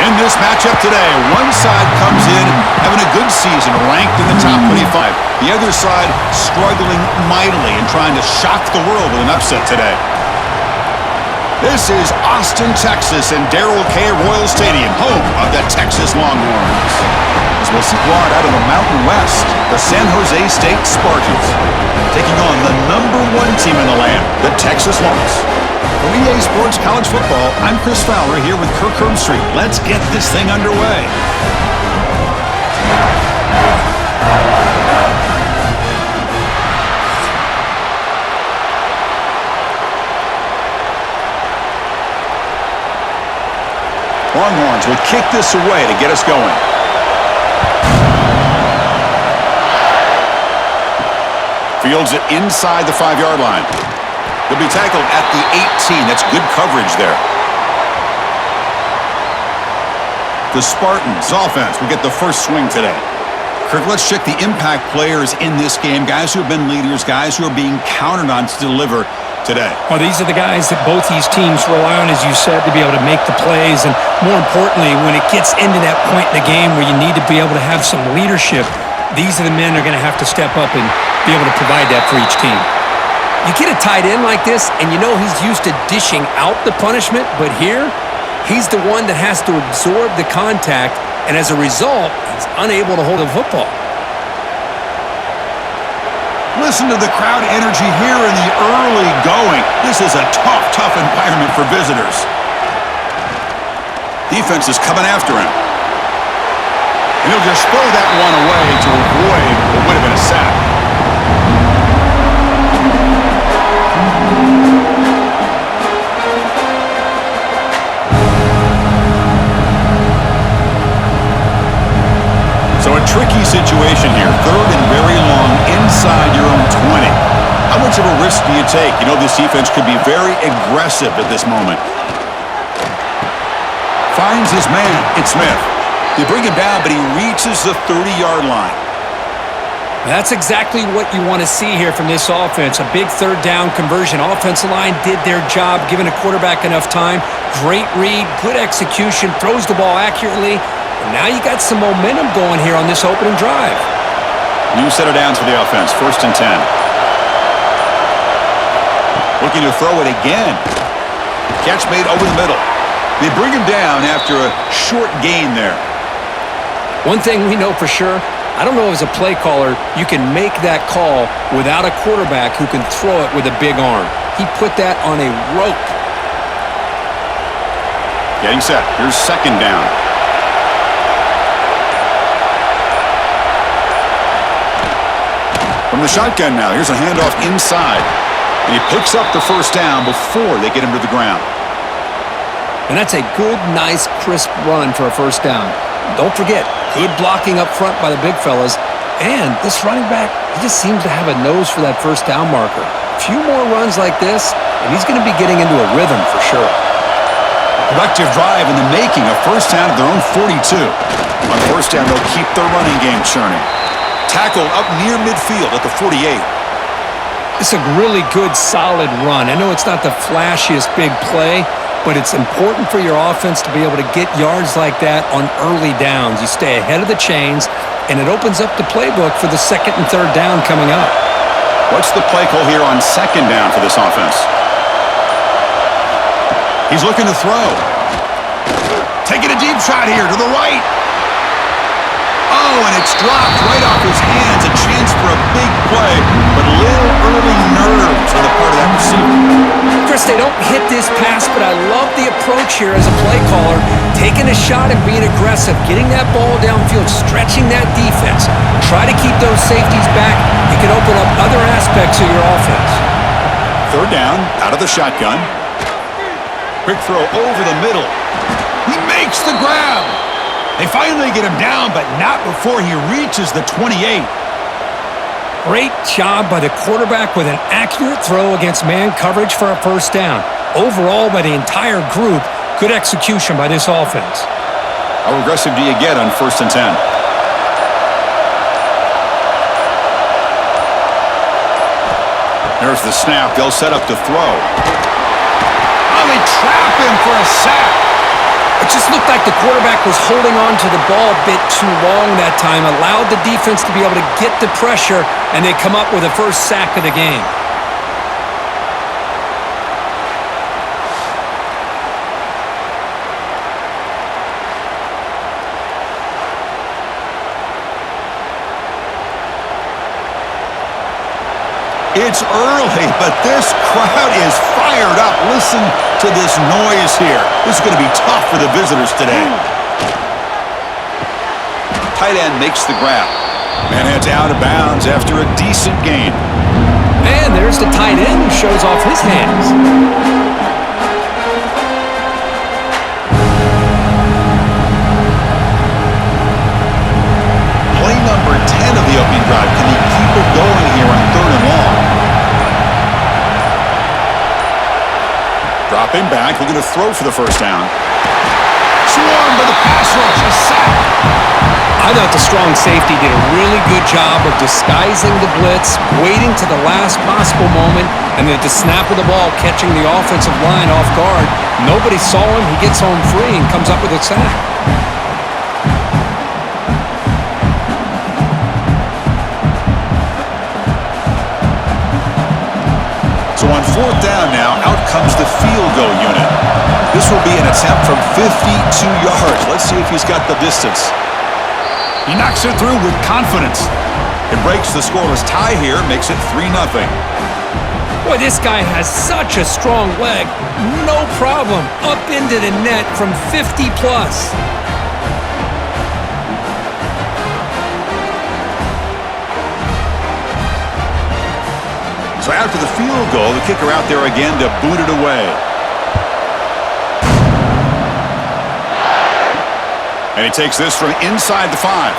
In this matchup today, one side comes in having a good season, ranked in the top 25. The other side struggling mightily and trying to shock the world with an upset today. This is Austin, Texas, and Darrell K. Royal Stadium, home of the Texas Longhorns. As we'll see squad out of the Mountain West, the San Jose State Spartans, taking on the #1 team in the land, the Texas Longhorns. From EA Sports College Football, I'm Chris Fowler here with Kirk Herbstreit. Let's get this thing underway. Longhorns will kick this away to get us going. Fields it inside the 5-yard line. He'll be tackled at the 18. That's good coverage there. The Spartans offense will get the first swing today. Kirk, let's check the impact players in this game. Guys who have been leaders, guys who are being counted on to deliver today. Well, these are the guys that both these teams rely on, as you said, to be able to make the plays. And more importantly, when it gets into that point in the game where you need to be able to have some leadership, these are the men that are going to have to step up and be able to provide that for each team. You get a tight end like this, and you know he's used to dishing out the punishment, but here, he's the one that has to absorb the contact, and as a result, he's unable to hold the football. Listen to the crowd energy here in the early going. This is a tough environment for visitors. Defense is coming after him. And he'll just throw that one away to avoid what would have been a sack. So a tricky situation here. 3rd and very long inside your own 20. How much of a risk do you take? You know this defense could be very aggressive at this moment. Finds his man. It's Smith. They bring him down, but he reaches the 30-yard line. That's exactly what you want to see here from this offense. A big 3rd down conversion. Offensive line did their job, giving a quarterback enough time. Great read, good execution, throws the ball accurately. And now you got some momentum going here on this opening drive. New set of downs for the offense. 1st and 10. Looking to throw it again. Catch made over the middle. They bring him down after a short gain there. One thing we know for sure, I don't know as a play caller, you can make that call without a quarterback who can throw it with a big arm. He put that on a rope. Getting set. Here's 2nd down. From the shotgun now, here's a handoff inside. And he picks up the 1st down before they get him to the ground. And that's a good, nice, crisp run for a 1st down. Don't forget, good blocking up front by the big fellas. And this running back, he just seems to have a nose for that 1st down marker. A few more runs like this, and he's going to be getting into a rhythm for sure. Productive drive in the making, a 1st down at their own 42. On 1st down, they'll keep their running game churning. Tackle up near midfield at the 48. It's a really good, solid run. I know it's not the flashiest big play, but it's important for your offense to be able to get yards like that on early downs. You stay ahead of the chains, and it opens up the playbook for the 2nd and 3rd down coming up. What's the play call here on 2nd down for this offense? He's looking to throw. Taking a deep shot here to the right. Oh, and it's dropped right off his hands. A chance for a big play, but little early nerves on the part of that receiver. Chris, they don't hit this pass, but I love the approach here as a play caller. Taking a shot and being aggressive, getting that ball downfield, stretching that defense. Try to keep those safeties back. It can open up other aspects of your offense. 3rd down, out of the shotgun. Quick throw over the middle. He makes the grab. They finally get him down, but not before he reaches the 28. Great job by the quarterback with an accurate throw against man coverage for a 1st down. Overall, by the entire group, good execution by this offense. How aggressive do you get on 1st and 10? There's the snap. They'll set up to throw. Oh, they trap him for a sack. It just looked like the quarterback was holding on to the ball a bit too long that time, allowed the defense to be able to get the pressure, and they come up with the first sack of the game. It's early, but this crowd is fired up. Listen to this noise here. This is going to be tough for the visitors today. Tight end makes the grab. Man heads out of bounds after a decent gain. And there's the tight end who shows off his hands. Play number 10 of the opening drive. Can he keep it going here on 3rd and long? Dropping back, looking to throw for the first down. Swarmed by the pass rush, a sack. I thought the strong safety did a really good job of disguising the blitz, waiting to the last possible moment, and then at the snap of the ball, catching the offensive line off guard. Nobody saw him. He gets home free and comes up with a sack. So on 4th down now, out comes the field goal unit. This will be an attempt from 52 yards. Let's see if he's got the distance. He knocks it through with confidence. It breaks the scoreless tie here, makes it 3-0. Boy, this guy has such a strong leg. No problem. Up into the net from 50 plus. So after the field goal, the kicker out there again to boot it away. And he takes this from inside the 5.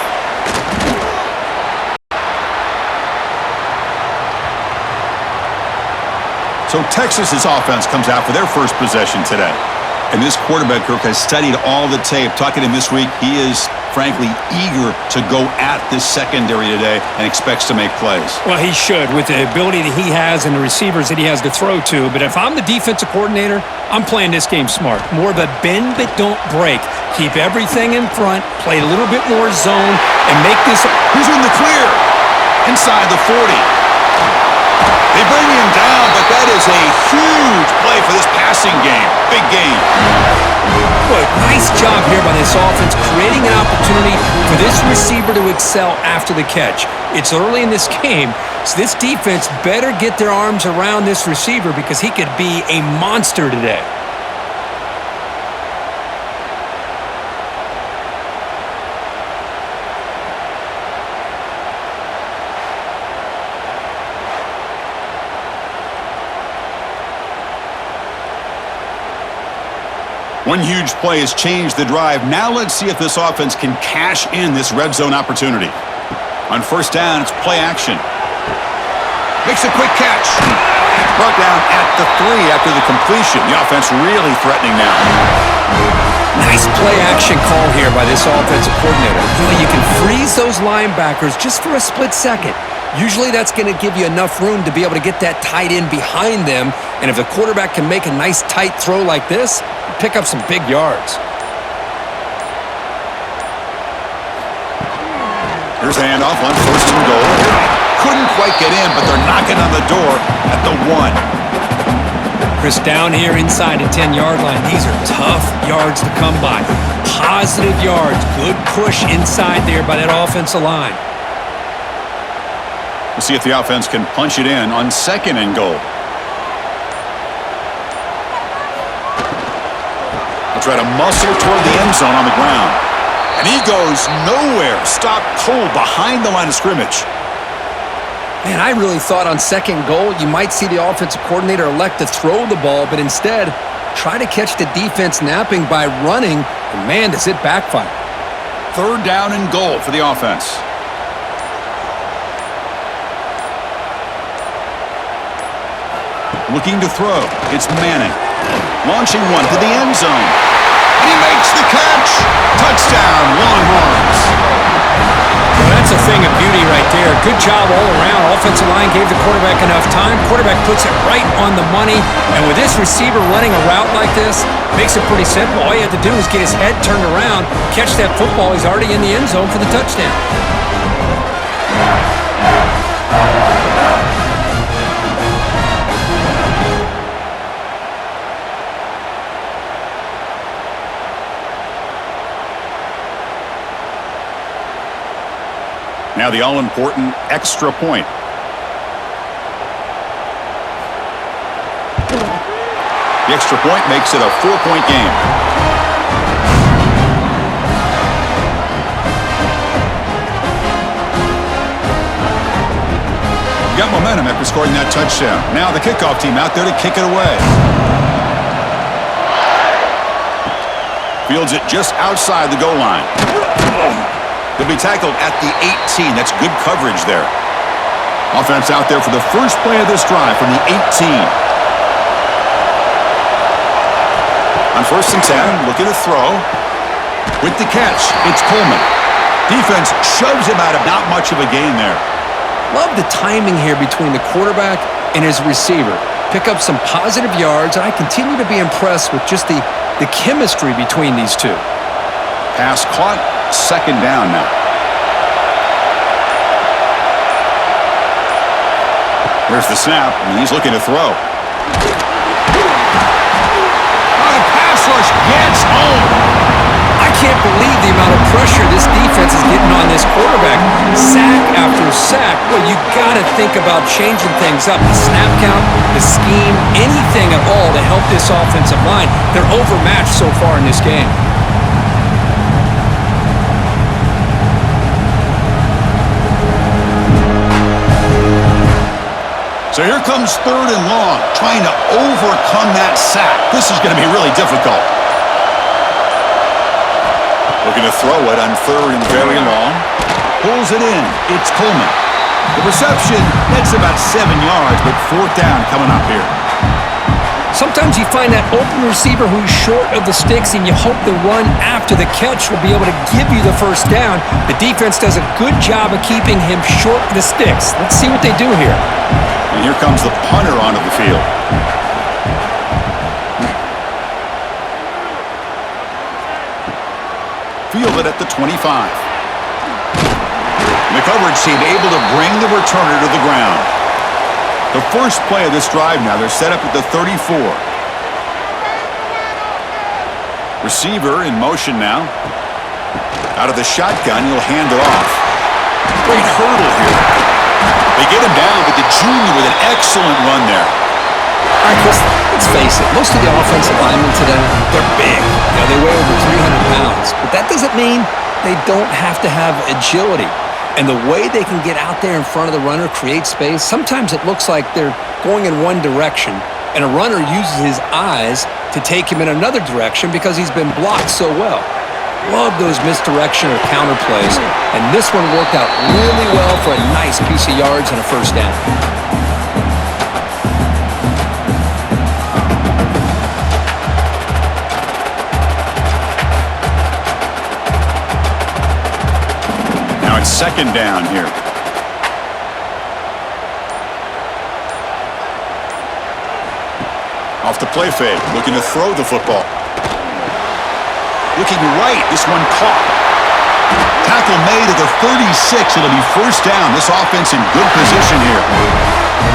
So Texas's offense comes out for their first possession today. And this quarterback, Kirk, has studied all the tape. Talking to him this week, he is, frankly, eager to go at this secondary today and expects to make plays. Well, he should, with the ability that he has and the receivers that he has to throw to. But if I'm the defensive coordinator, I'm playing this game smart. More of a bend but don't break. Keep everything in front, play a little bit more zone, and make this... Who's in the clear? Inside the 40. They bring him down, but that is a huge play for this passing game. Big game. Boy, nice job here by this offense, creating an opportunity for this receiver to excel after the catch. It's early in this game, so this defense better get their arms around this receiver because he could be a monster today. One huge play has changed the drive. Now let's see if this offense can cash in this red zone opportunity. On 1st down, it's play action. Makes a quick catch. Brought down at the 3 after the completion. The offense really threatening now. Nice play action call here by this offensive coordinator. You can freeze those linebackers just for a split second. Usually that's going to give you enough room to be able to get that tight end behind them. And if the quarterback can make a nice tight throw like this, pick up some big yards. Here's a handoff on 1st and goal. Couldn't quite get in, but they're knocking on the door at the 1. Chris, down here inside the 10-yard line, these are tough yards to come by. Positive yards, good push inside there by that offensive line. We'll see if the offense can punch it in on 2nd and goal. They'll try to muscle toward the end zone on the ground. And he goes nowhere. Stopped cold behind the line of scrimmage. Man, I really thought on 2nd goal you might see the offensive coordinator elect to throw the ball, but instead try to catch the defense napping by running. And man, does it backfire. 3rd down and goal for the offense. Looking to throw. It's Manning. Launching one to the end zone. And he makes the catch. Touchdown, Longhorns. Well, that's a thing of beauty right there. Good job all around. Offensive line gave the quarterback enough time. Quarterback puts it right on the money. And with this receiver running a route like this, makes it pretty simple. All you have to do is get his head turned around, catch that football. He's already in the end zone for the touchdown. Now the all-important extra point. The extra point makes it a 4-point game. Got momentum after scoring that touchdown. Now the kickoff team out there to kick it away. Fields it just outside the goal line. He'll be tackled at the 18. That's good coverage there. Offense out there for the first play of this drive from the 18. On 1st and 10, looking to throw. With the catch, it's Coleman. Defense shoves him out of not much of a gain there. Love the timing here between the quarterback and his receiver. Pick up some positive yards, and I continue to be impressed with just the chemistry between these two. Pass caught. 2nd down now. Here's the snap, and he's looking to throw. The pass rush gets home. I can't believe the amount of pressure this defense is getting on this quarterback. Sack after sack. Well, you got to think about changing things up. The snap count, the scheme, anything at all to help this offensive line. They're overmatched so far in this game. So here comes 3rd and long, trying to overcome that sack. This is going to be really difficult. Looking to throw it on 3rd and very long. Pulls it in. It's Coleman. The reception, that's about 7 yards, but 4th down coming up here. Sometimes you find that open receiver who's short of the sticks, and you hope the run after the catch will be able to give you the 1st down. The defense does a good job of keeping him short of the sticks. Let's see what they do here. And here comes the punter onto the field. Fielded at the 25. And the coverage team able to bring the returner to the ground. The first play of this drive now, they're set up at the 34. Receiver in motion now. Out of the shotgun, he'll hand it off. Great hurdle here. They get him down, but the junior with an excellent run there. All right, Chris, let's face it. Most of the offensive linemen today, they're big. You know, they weigh over 300 pounds. But that doesn't mean they don't have to have agility. And the way they can get out there in front of the runner, create space, sometimes it looks like they're going in one direction, and a runner uses his eyes to take him in another direction because he's been blocked so well. Love those misdirection or counter plays, and this one worked out really well for a nice piece of yards and a 1st down. Now it's 2nd down here. Off the play fake, looking to throw the football. Looking right, this one caught. Tackle made at the 36. It'll be 1st down. This offense in good position here.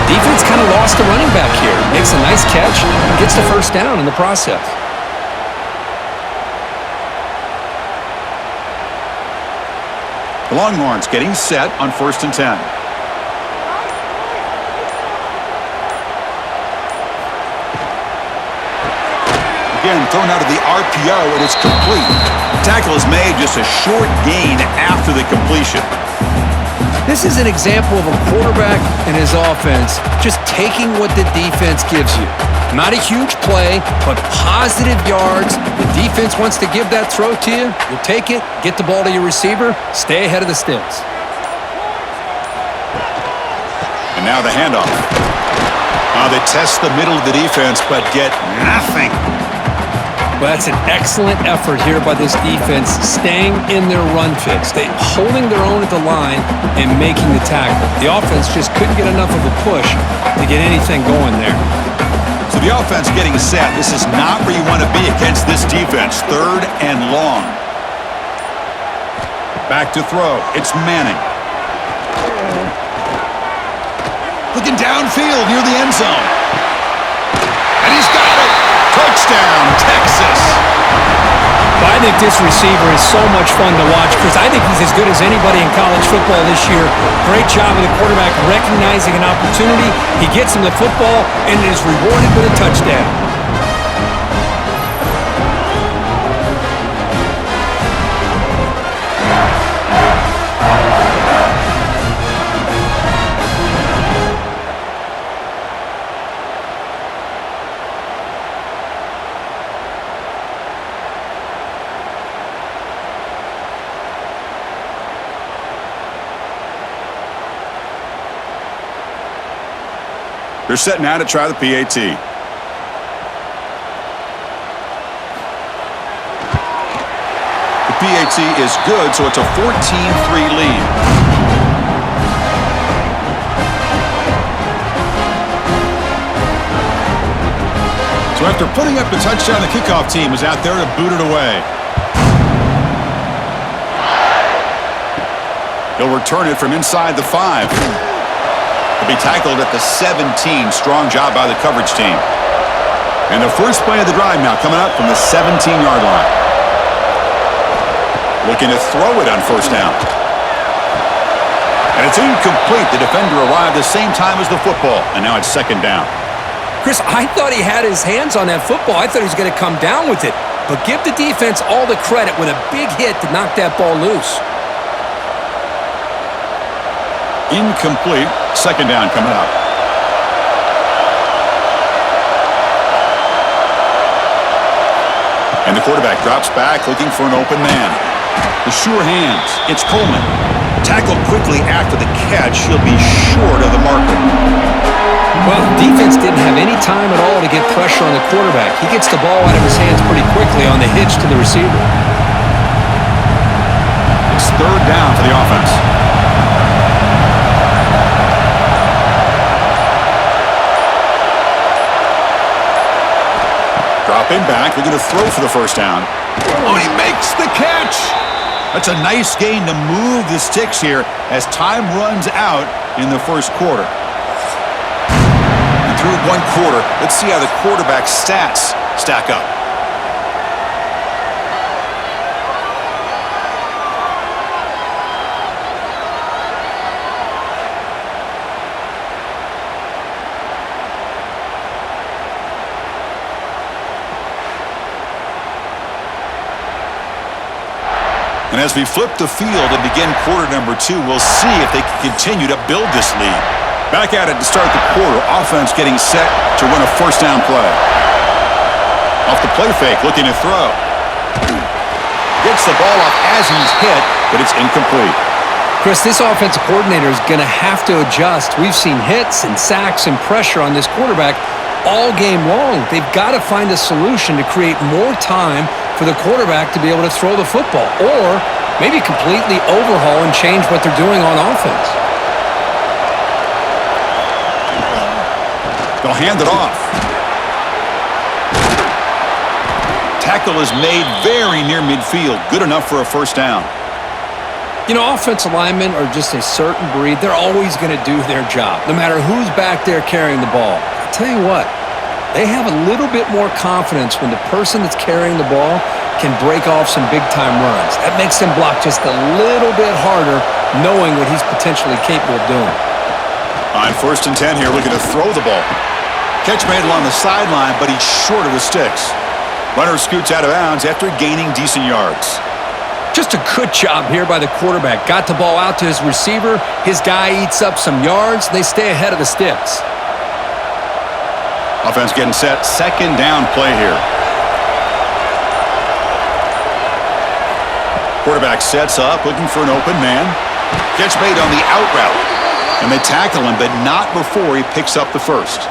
Defense kind of lost the running back here. Makes a nice catch and gets the 1st down in the process. The Longhorns getting set on 1st and 10. Again, thrown out of the RPO, and it's complete. Tackle is made, just a short gain after the completion. This is an example of a quarterback and his offense just taking what the defense gives you. Not a huge play, but positive yards. The defense wants to give that throw to you. You'll take it, get the ball to your receiver, stay ahead of the sticks. And now the handoff. They test the middle of the defense, but get nothing. Well, that's an excellent effort here by this defense, staying in their run fix. They holding their own at the line and making the tackle. The offense just couldn't get enough of a push to get anything going there. So the offense getting set. This is not where you want to be against this defense. 3rd and long. Back to throw. It's Manning. Looking downfield near the end zone. And he's got it. Touchdown, Texas. Well, I think this receiver is so much fun to watch, Chris. I think he's as good as anybody in college football this year. Great job of the quarterback recognizing an opportunity. He gets him the football and is rewarded with a touchdown. They're set now to try the PAT. The PAT is good, so it's a 14-3 lead. So after putting up the touchdown, the kickoff team is out there to boot it away. He'll return it from inside the 5. He'll be tackled at the 17. Strong job by the coverage team. And the first play of the drive now coming up from the 17-yard line. Looking to throw it on first down. And it's incomplete. The defender arrived the same time as the football. And now it's 2nd down. Chris, I thought he had his hands on that football. I thought he was going to come down with it. But give the defense all the credit with a big hit to knock that ball loose. Incomplete. 2nd down coming up. And the quarterback drops back looking for an open man. The sure hands. It's Coleman. Tackled quickly after the catch. He'll be short of the marker. Well, the defense didn't have any time at all to get pressure on the quarterback. He gets the ball out of his hands pretty quickly on the hitch to the receiver. It's 3rd down for the offense. Dropping back, looking to throw for the first down. Oh, he makes the catch! That's a nice gain to move the sticks here as time runs out in the first quarter. And through 1 quarter, let's see how the quarterback's stats stack up. And as we flip the field and begin quarter number 2, we'll see if they can continue to build this lead. Back at it to start the quarter. Offense getting set to run a first down play. Off the play fake, looking to throw. Gets the ball off as he's hit, but it's incomplete. Chris, this offensive coordinator is going to have to adjust. We've seen hits and sacks and pressure on this quarterback all game long. They've got to find a solution to create more time for the quarterback to be able to throw the football, or maybe completely overhaul and change what they're doing on offense. They'll hand it off. Tackle is made very near midfield. Good enough for a first down. You know, offensive linemen are just a certain breed. They're always going to do their job, no matter who's back there carrying the ball. I'll tell you what, they have a little bit more confidence when the person that's carrying the ball can break off some big-time runs. That makes them block just a little bit harder, knowing what he's potentially capable of doing. On 1st and 10 here, looking to throw the ball. Catch made along the sideline, but he's short of the sticks. Runner scoots out of bounds after gaining decent yards. Just a good job here by the quarterback. Got the ball out to his receiver. His guy eats up some yards. They stay ahead of the sticks. Offense getting set. 2nd down play here. Quarterback sets up, looking for an open man. Catch made on the out route. And they tackle him, but not before he picks up the first.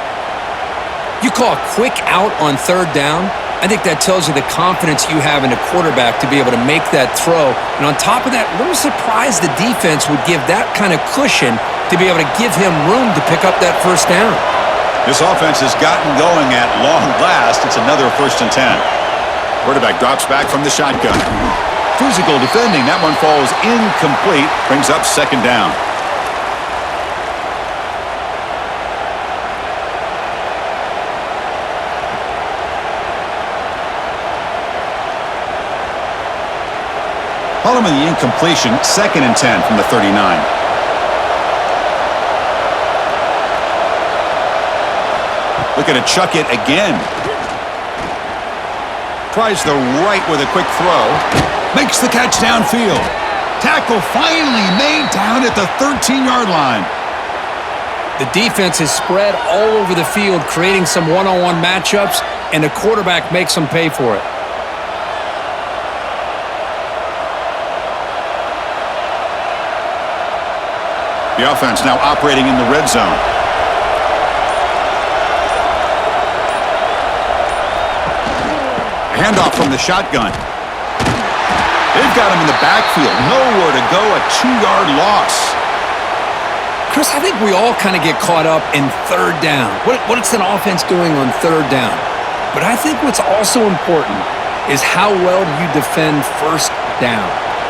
You call a quick out on 3rd down? I think that tells you the confidence you have in a quarterback to be able to make that throw. And on top of that, a little surprised the defense would give that kind of cushion to be able to give him room to pick up that first down. This offense has gotten going at long last. It's another 1st and 10. Quarterback drops back from the shotgun. Physical defending. That one falls incomplete. Brings up 2nd down. Following the incompletion, 2nd and 10 from the 39. Looking to chuck it again. Tries the right with a quick throw. Makes the catch downfield. Tackle finally made down at the 13-yard line. The defense is spread all over the field, creating some one-on-one matchups, and the quarterback makes them pay for it. The offense now operating in the red zone. Handoff from the shotgun. They've got him in the backfield. Nowhere to go, a 2-yard loss. Chris, I think we all kind of get caught up in 3rd down. What's an offense doing on 3rd down? But I think what's also important is how well do you defend 1st down.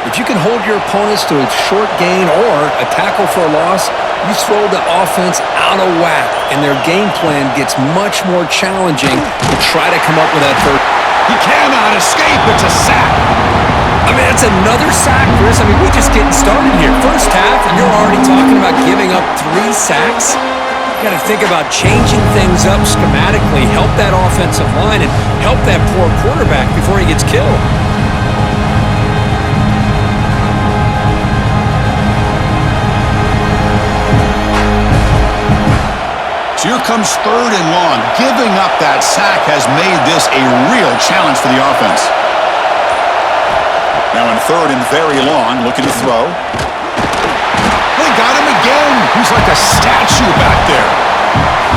If you can hold your opponents to a short gain or a tackle for a loss, you throw the offense out of whack, and their game plan gets much more challenging to try to come up with that 3rd. He cannot escape. It's a sack. I mean, it's another sack, Chris. I mean, we're just getting started here. First half, and you're already talking about giving up 3 sacks. You got to think about changing things up schematically, help that offensive line, and help that poor quarterback before he gets killed. So here comes 3rd and long. Giving up that sack has made this a real challenge for the offense. Now in 3rd and very long, looking to throw. They got him again. He's like a statue back there.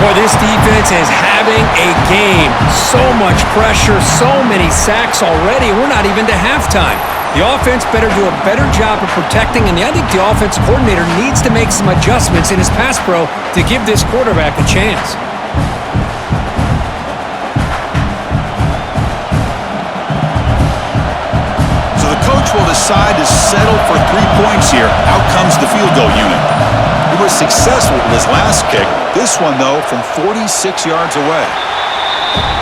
Boy, this defense is having a game. So much pressure, so many sacks already. We're not even to halftime. The offense better do a better job of protecting, and I think the offensive coordinator needs to make some adjustments in his pass pro to give this quarterback a chance. So the coach will decide to settle for 3 points here. Out comes the field goal unit. He was successful with his last kick. This one, though, from 46 yards away.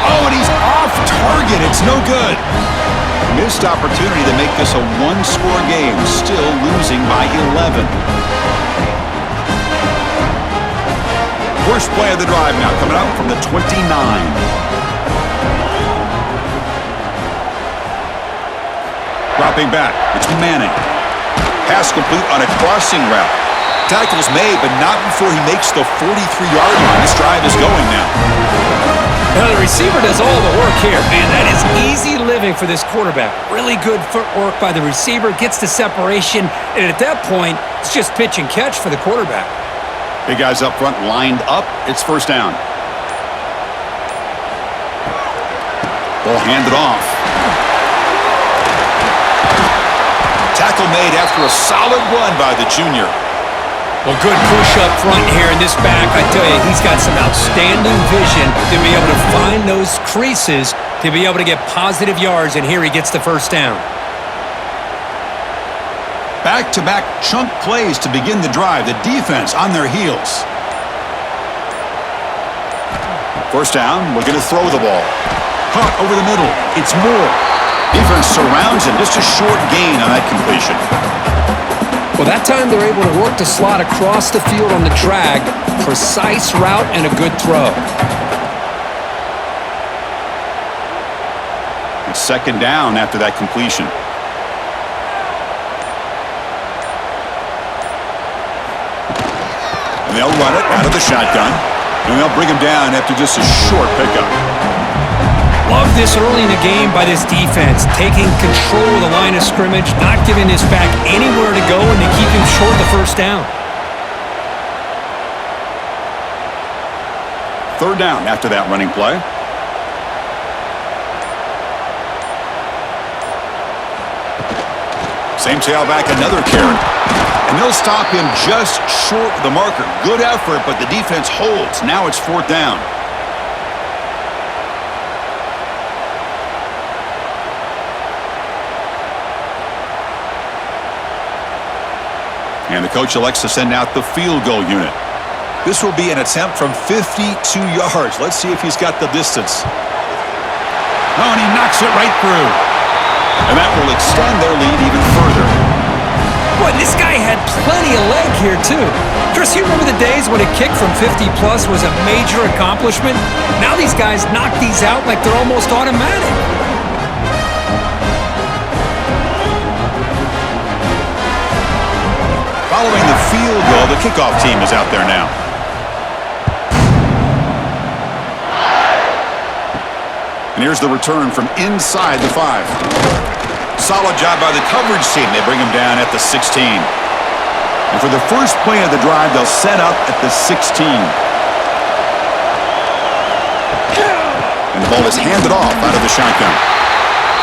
Oh, and he's off target. It's no good. Missed opportunity to make this a 1-score game, still losing by 11. First play of the drive now, coming up from the 29. Dropping back, it's Manning. Pass complete on a crossing route. Tackle's made, but not before he makes the 43-yard line. This drive is going now. Now, the receiver does all the work here. Man, that is easy living for this quarterback. Really good footwork by the receiver, gets the separation, and at that point, it's just pitch and catch for the quarterback. Big guys up front lined up. It's 1st down. Ball handed off. Tackle made after a solid run by the junior. Well, good push up front here in this back. I tell you, he's got some outstanding vision to be able to find those creases to be able to get positive yards, and here he gets the 1st down. Back-to-back chunk plays to begin the drive. The defense on their heels. 1st down, we're going to throw the ball. Caught over the middle. It's Moore. Defense surrounds him. Just a short gain on that completion. Well, that time they're able to work the slot across the field on the drag. Precise route and a good throw. It's 2nd down after that completion. And they'll run it out of the shotgun. And they'll bring him down after just a short pickup. Love this early in the game by this defense, taking control of the line of scrimmage, not giving this back anywhere to go, and they keep him short of the 1st down. 3rd down after that running play. Same tailback, another carry. And they'll stop him just short of the marker. Good effort, but the defense holds. Now it's 4th down. And the coach elects to send out the field goal unit. This will be an attempt from 52 yards. Let's see if he's got the distance. Oh, and he knocks it right through. And that will extend their lead even further. Boy, this guy had plenty of leg here, too. Chris, you remember the days when a kick from 50-plus was a major accomplishment? Now these guys knock these out like they're almost automatic. Following the field goal, the kickoff team is out there now. And here's the return from inside the 5. Solid job by the coverage team. They bring him down at the 16. And for the first play of the drive, they'll set up at the 16. And the ball is handed off out of the shotgun.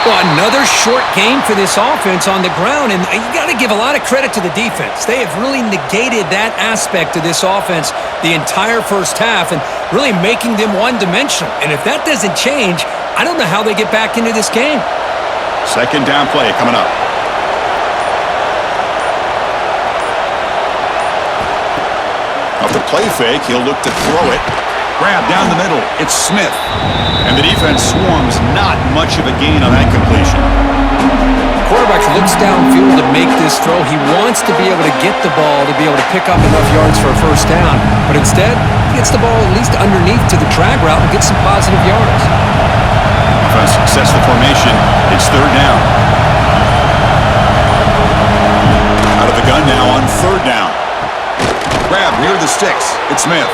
Well, another short game for this offense on the ground, and you got to give a lot of credit to the defense. They have really negated that aspect of this offense the entire first half and really making them one-dimensional. And if that doesn't change, I don't know how they get back into this game. 2nd down play coming up. Off the play fake, he'll look to throw it. Grab down the middle. It's Smith. And the defense swarms. Not much of a gain on that completion. Quarterback looks downfield to make this throw. He wants to be able to get the ball to be able to pick up enough yards for a first down. But instead, he gets the ball at least underneath to the drag route and gets some positive yards. Offense sets the formation. It's 3rd down. Out of the gun now on 3rd down. Grab near the sticks. It's Smith.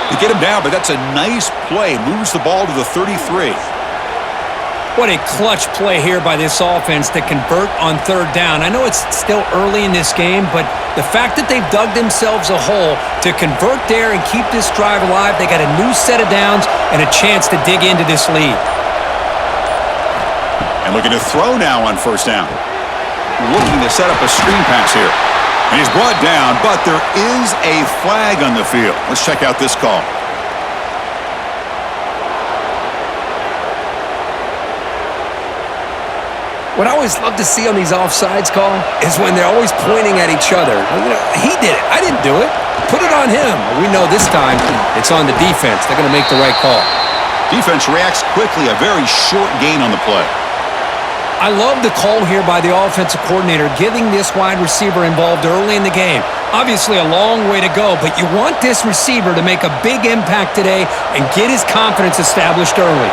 They get him down, but that's a nice play. Moves the ball to the 33. What a clutch play here by this offense to convert on 3rd down. I know it's still early in this game, but the fact that they've dug themselves a hole to convert there and keep this drive alive, they got a new set of downs and a chance to dig into this lead. And looking to throw now on 1st down. Looking to set up a screen pass here. And he's brought down, but there is a flag on the field. Let's check out this call. What I always love to see on these offsides call is when they're always pointing at each other. You know, he did it. I didn't do it. Put it on him. We know this time it's on the defense. They're going to make the right call. Defense reacts quickly. A very short gain on the play. I love the call here by the offensive coordinator, getting this wide receiver involved early in the game. Obviously a long way to go, but you want this receiver to make a big impact today and get his confidence established early.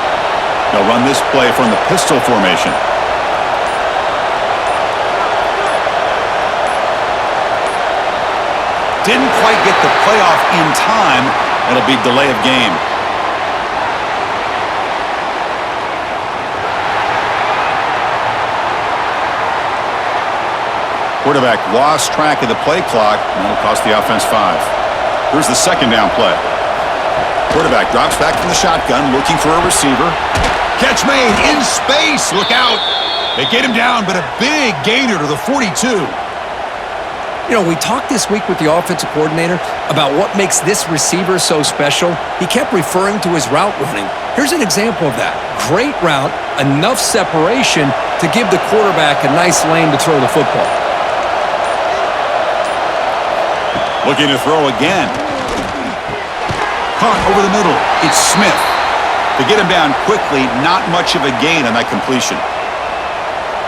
They'll run this play from the pistol formation. Didn't quite get the playoff in time. It'll be delay of game. Quarterback lost track of the play clock, and it'll cost the offense 5. Here's the 2nd down play. Quarterback drops back from the shotgun, looking for a receiver. Catch made in space. Look out. They get him down, but a big gainer to the 42. You know, we talked this week with the offensive coordinator about what makes this receiver so special. He kept referring to his route running. Here's an example of that. Great route, enough separation to give the quarterback a nice lane to throw the football. Looking to throw again. Caught over the middle. It's Smith. To get him down quickly, not much of a gain on that completion.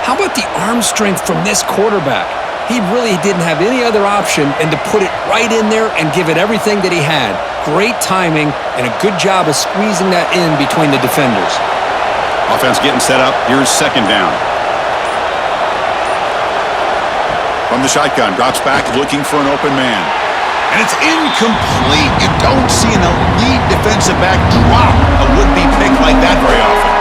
How about the arm strength from this quarterback? He really didn't have any other option than to put it right in there and give it everything that he had. Great timing and a good job of squeezing that in between the defenders. Offense getting set up. Here's 2nd down. From the shotgun, drops back looking for an open man. And it's incomplete. You don't see an elite defensive back drop a would-be pick like that very often.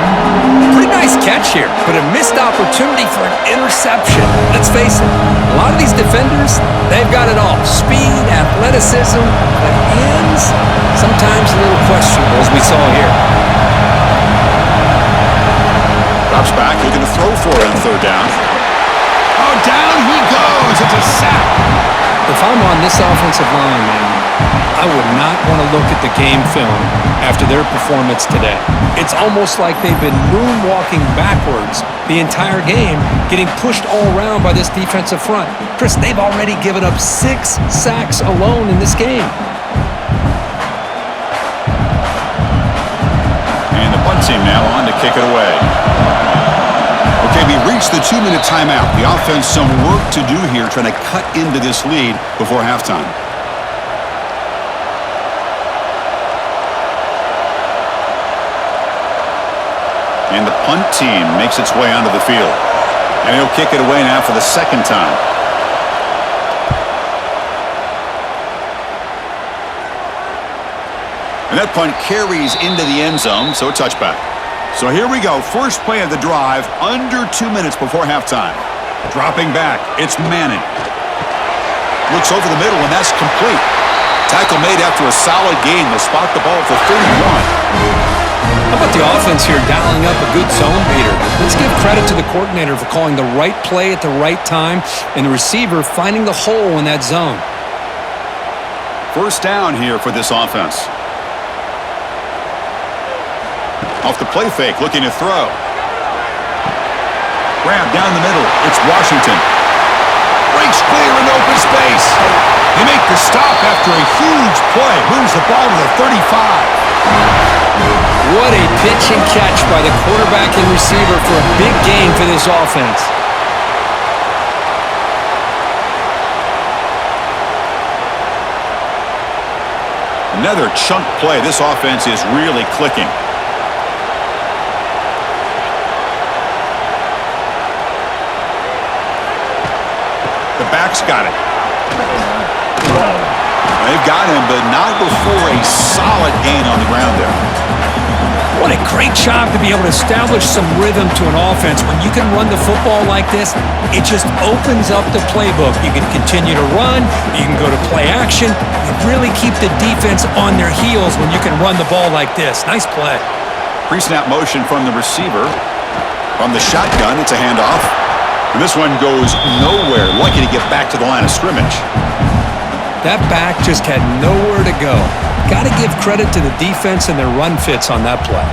Pretty nice catch here, but a missed opportunity for an interception. Let's face it, a lot of these defenders, they've got it all. Speed, athleticism, but hands, sometimes a little questionable, as we saw here. Drops back, looking to throw for it on 3rd down. Oh, down down he goes. It's a sack. If I'm on this offensive line, man, I would not want to look at the game film after their performance today. It's almost like they've been moonwalking backwards the entire game, getting pushed all around by this defensive front. Chris, they've already given up 6 sacks alone in this game. And the punt team now on to kick it away. Okay, we reached the 2-minute timeout. The offense some work to do here trying to cut into this lead before halftime. And the punt team makes its way onto the field. And he'll kick it away now for the second time. And that punt carries into the end zone, so a touchback. So here we go. First play of the drive, under 2 minutes before halftime. Dropping back, it's Manning. Looks over the middle, and that's complete. Tackle made after a solid gain. They'll spot the ball for 31. How about the offense here dialing up a good zone beater? Let's give credit to the coordinator for calling the right play at the right time and the receiver finding the hole in that zone. First down here for this offense. Off the play fake, looking to throw. Grab down the middle. It's Washington. Breaks clear in open space. They make the stop after a huge play. Moves the ball to the 35. What a pitch and catch by the quarterback and receiver for a big gain for this offense. Another chunk play. This offense is really clicking. The back's got it. They've got him, but not before a solid gain on the ground there. What a great job to be able to establish some rhythm to an offense. When you can run the football like this, it just opens up the playbook. You can continue to run. You can go to play action. You really keep the defense on their heels when you can run the ball like this. Nice play. Pre-snap motion from the receiver. From the shotgun, it's a handoff. And this one goes nowhere. Lucky to get back to the line of scrimmage. That back just had nowhere to go. Got to give credit to the defense and their run fits on that play.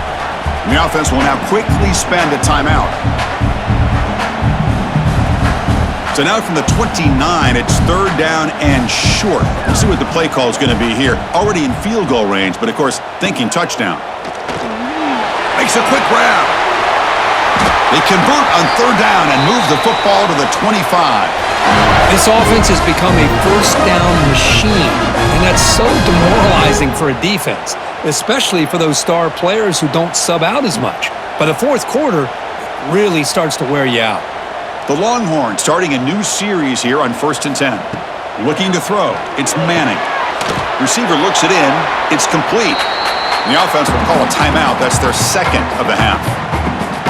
And the offense will now quickly spend a timeout. So now from the 29, it's third down and short. We'll see what the play call is going to be here. Already in field goal range, but of course, thinking touchdown. Makes a quick grab. They convert on third down and move the football to the 25. This offense has become a first down machine, and that's so demoralizing for a defense, especially for those star players who don't sub out as much. By the fourth quarter, it really starts to wear you out. The Longhorns starting a new series here on 1st and 10. Looking to throw. It's Manning. Receiver looks it in. It's complete. And the offense will call a timeout. That's their second of the half.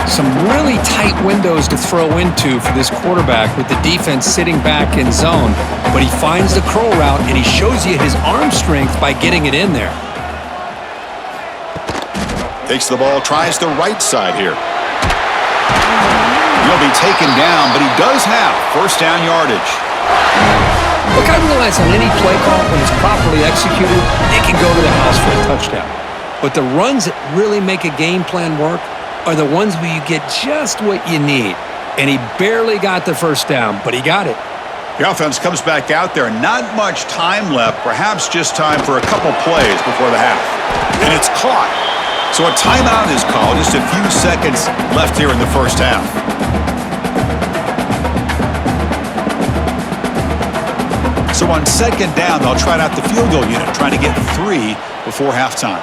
Some really tight windows to throw into for this quarterback with the defense sitting back in zone. But he finds the curl route, and he shows you his arm strength by getting it in there. Takes the ball, tries the right side here. He'll be taken down, but he does have first down yardage. Look, I realize on any play call, when it's properly executed, it can go to the house for a touchdown. But the runs that really make a game plan work are the ones where you get just what you need. And he barely got the first down, but he got it. The offense comes back out there. Not much time left, perhaps just time for a couple plays before the half. And it's caught. So a timeout is called. Just a few seconds left here in the first half. So on second down, they'll try out the field goal unit, trying to get 3 before halftime.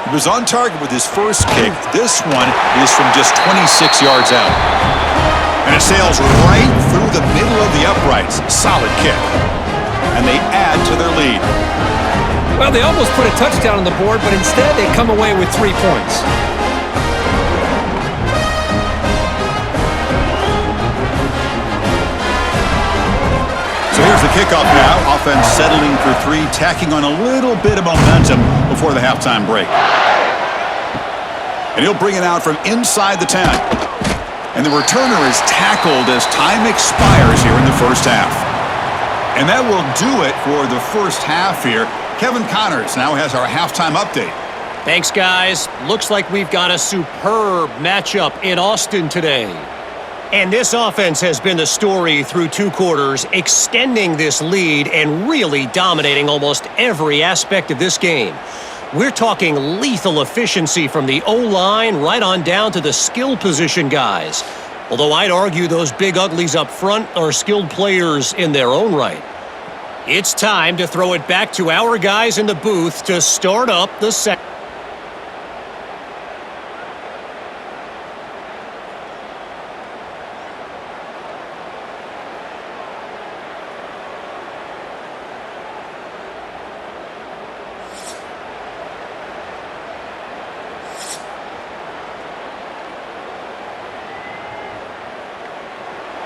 He was on target with his first kick. This one is from just 26 yards out. And it sails right through the middle of the uprights. Solid kick. And they add to their lead. Well, they almost put a touchdown on the board, but instead they come away with 3 points. So here's the kickoff now. Offense settling for 3, tacking on a little bit of momentum before the halftime break. And he'll bring it out from inside the 10. And the returner is tackled as time expires here in the first half. And that will do it for the first half here. Kevin Connors now has our halftime update. Thanks, guys. Looks like we've got a superb matchup in Austin today. And this offense has been the story through 2 quarters, extending this lead and really dominating almost every aspect of this game. We're talking lethal efficiency from the O-line right on down to the skill position guys. Although I'd argue those big uglies up front are skilled players in their own right. It's time to throw it back to our guys in the booth to start up the second.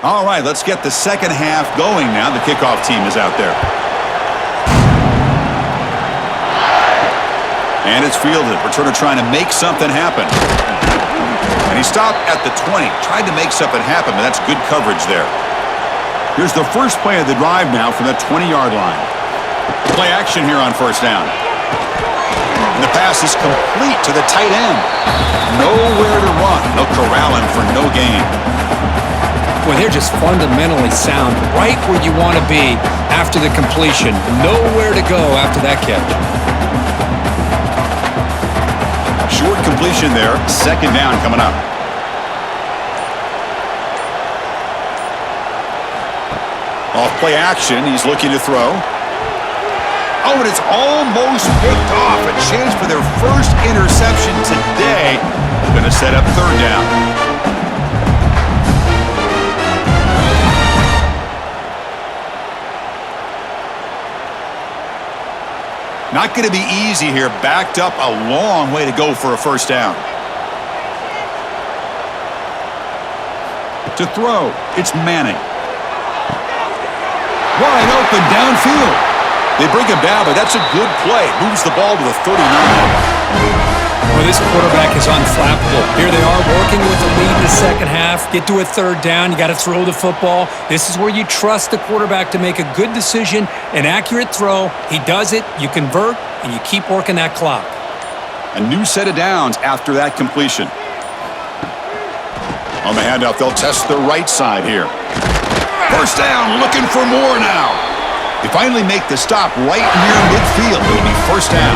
All right, let's get the second half going now. The kickoff team is out there. And it's fielded. Returner trying to make something happen. And he stopped at the 20. Tried to make something happen, but that's good coverage there. Here's the first play of the drive now from that 20-yard line. Play action here on first down. And the pass is complete to the tight end. Nowhere to run. They'll corral him for no gain. Boy, they're just fundamentally sound, right where you want to be after the completion. Nowhere to go after that catch. Short completion there. Second down coming up. Off play action. He's looking to throw. Oh, and it's almost picked off. A chance for their first interception today. Going to set up third down. Not going to be easy here. Backed up a long way to go for a first down. To throw, it's Manning. Wide open downfield. They bring him down, but that's a good play. Moves the ball to the 39. Well, this quarterback is unflappable. Here they are working with the lead in the second half. Get to a third down. You got to throw the football. This is where you trust the quarterback to make a good decision, an accurate throw. He does it, you convert, and you keep working that clock. A new set of downs after that completion. On the handoff, they'll test the right side here. First down, looking for more now. They finally make the stop right near midfield. It'll be first down.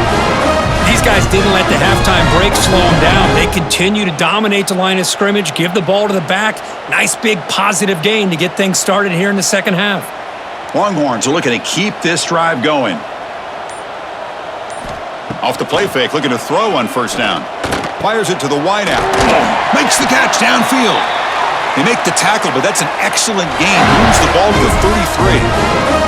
These guys didn't let the halftime break slow them down. They continue to dominate the line of scrimmage, give the ball to the back. Nice big positive gain to get things started here in the second half. Longhorns are looking to keep this drive going. Off the play fake, looking to throw on first down. Fires it to the wideout. Makes the catch downfield. They make the tackle, but that's an excellent gain. Moves the ball to the 33.